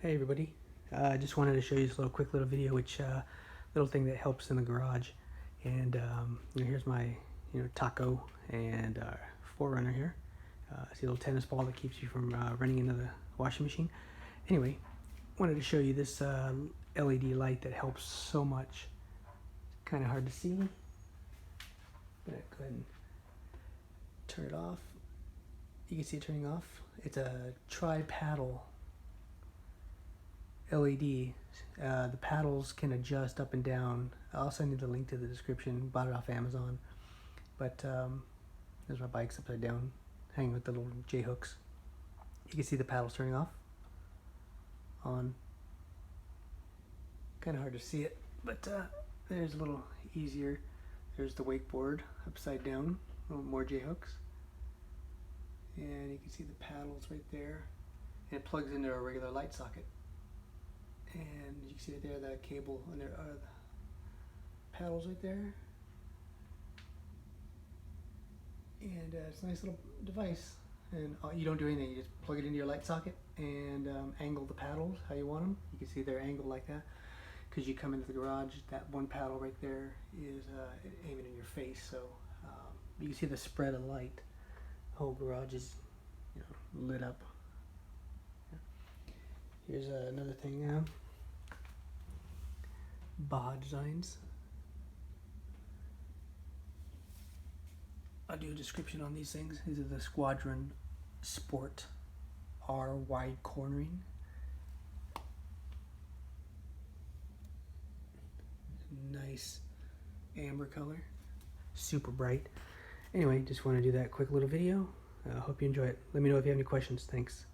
Hey everybody, I just wanted to show you this quick little video, which little thing that helps in the garage. And here's my taco and forerunner here. See a little tennis ball that keeps you from running into the washing machine. Anyway, wanted to show you this LED light that helps so much. Kind of hard to see. I'm gonna go ahead and turn it off. You can see it turning off. It's a tri-paddle LED. The paddles can adjust up and down. I'll send you the link to the description. Bought it off Amazon. But there's my bike's upside down, hanging with the little J hooks. You can see the paddles turning off, on. Kind of hard to see it, but there's a little easier. There's the wakeboard upside down, a little more J hooks, and you can see the paddles right there. And it plugs into a regular light socket. And you can see right there the cable under the paddles right there. And it's a nice little device. And you don't do anything, you just plug it into your light socket and angle the paddles how you want them. You can see they're angled like that because you come into the garage, that one paddle right there is aiming in your face. So you can see the spread of light. The whole garage is lit up. Here's another thing now. Baja Designs. I'll do a description on these things. These are the Squadron Sport R wide cornering. Nice amber color. Super bright. Anyway, just want to do that quick little video. Hope you enjoy it. Let me know if you have any questions. Thanks.